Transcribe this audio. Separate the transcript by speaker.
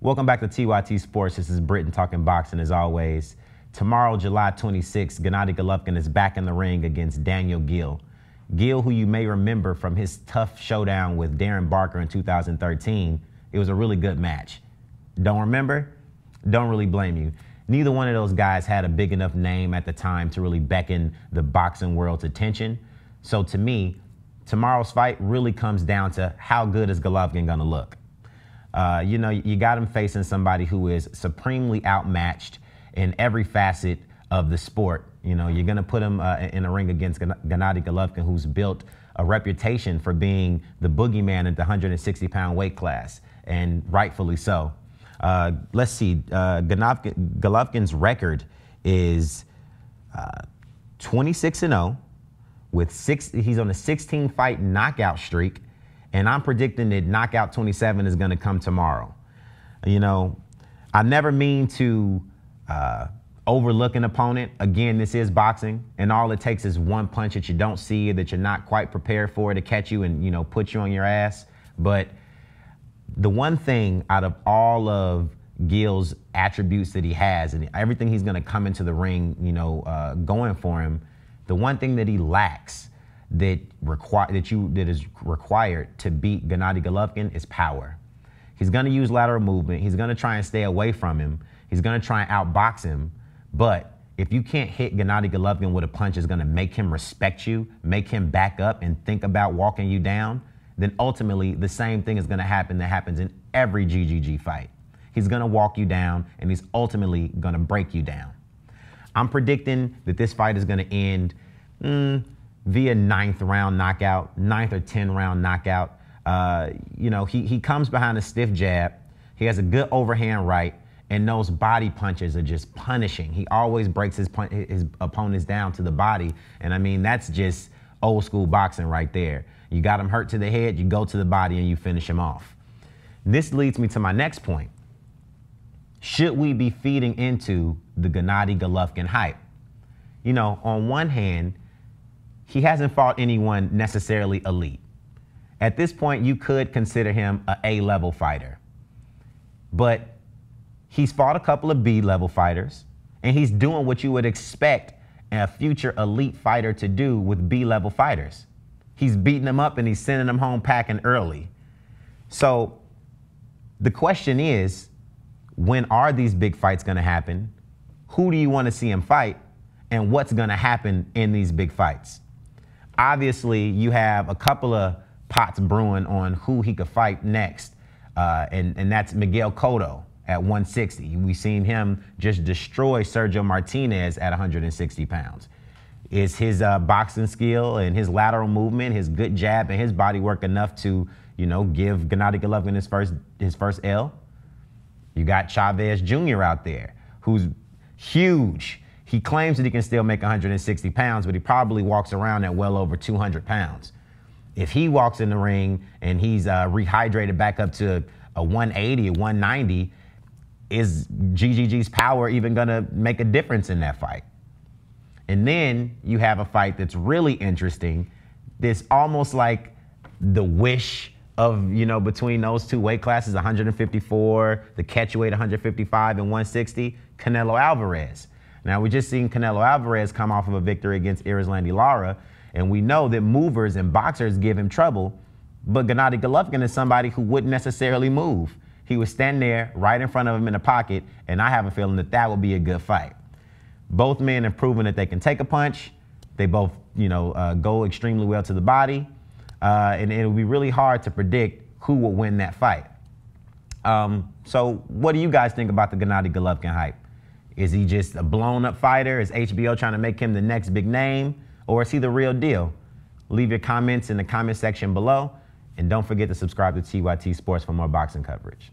Speaker 1: Welcome back to TYT Sports. This is Britton talking boxing as always. Tomorrow, July 26th, Gennady Golovkin is back in the ring against Daniele Geale. Geale, who you may remember from his tough showdown with Darren Barker in 2013, it was a really good match. Don't remember? Don't really blame you. Neither one of those guys had a big enough name at the time to really beckon the boxing world's attention. So to me, tomorrow's fight really comes down to how good is Golovkin going to look. You got him facing somebody who is supremely outmatched in every facet of the sport. You're going to put him in a ring against Gennady Golovkin, who's built a reputation for being the boogeyman at the 160-pound weight class, and rightfully so. Let's see, Golovkin's record is 26-0 with he's on a 16-fight knockout streak, and I'm predicting that knockout 27 is going to come tomorrow. I never mean to overlook an opponent. Again, this is boxing, and all it takes is one punch that you don't see or that you're not quite prepared for to catch you and, put you on your ass. But the one thing out of all of Geale's attributes that he has and everything he's going to come into the ring, going for him, the one thing that he lacks that is required to beat Gennady Golovkin is power. He's going to use lateral movement. He's going to try and stay away from him. He's going to try and outbox him. But if you can't hit Gennady Golovkin with a punch that's going to make him respect you, make him back up and think about walking you down, then ultimately the same thing is going to happen that happens in every GGG fight. He's going to walk you down, and he's ultimately going to break you down. I'm predicting that this fight is going to end via 9th round knockout, 9th or 10th round knockout. He comes behind a stiff jab. He has a good overhand right, and those body punches are just punishing. He always breaks his opponents down to the body, and I mean, that's just old school boxing right there. You got him hurt to the head, you go to the body, and you finish him off. This leads me to my next point. Should we be feeding into the Gennady Golovkin hype? On one hand, he hasn't fought anyone necessarily elite. At this point, you could consider him an A-level fighter. But he's fought a couple of B-level fighters, and he's doing what you would expect a future elite fighter to do with B-level fighters. He's beating them up, and he's sending them home packing early. So the question is, when are these big fights going to happen? Who do you want to see him fight? And what's going to happen in these big fights? Obviously, you have a couple of pots brewing on who he could fight next, and that's Miguel Cotto at 160. We've seen him just destroy Sergio Martinez at 160 pounds. Is his boxing skill and his lateral movement, his good jab, and his body work enough to, give Gennady Golovkin his first L? You got Chavez Jr. out there, who's huge. He claims that he can still make 160 pounds, but he probably walks around at well over 200 pounds. If he walks in the ring and he's rehydrated back up to a 180, a 190, is GGG's power even going to make a difference in that fight? And then you have a fight that's really interesting. That's almost like the wish of, between those two weight classes, 154, the catchweight 155 and 160, Canelo Alvarez. Now, we just seen Canelo Alvarez come off of a victory against Erislandy Lara, and we know that movers and boxers give him trouble, but Gennady Golovkin is somebody who wouldn't necessarily move. He would stand there right in front of him in the pocket, and I have a feeling that that would be a good fight. Both men have proven that they can take a punch. They both, go extremely well to the body, and it would be really hard to predict who will win that fight. So what do you guys think about the Gennady Golovkin hype? Is he just a blown-up fighter? Is HBO trying to make him the next big name? Or is he the real deal? Leave your comments in the comment section below. And don't forget to subscribe to TYT Sports for more boxing coverage.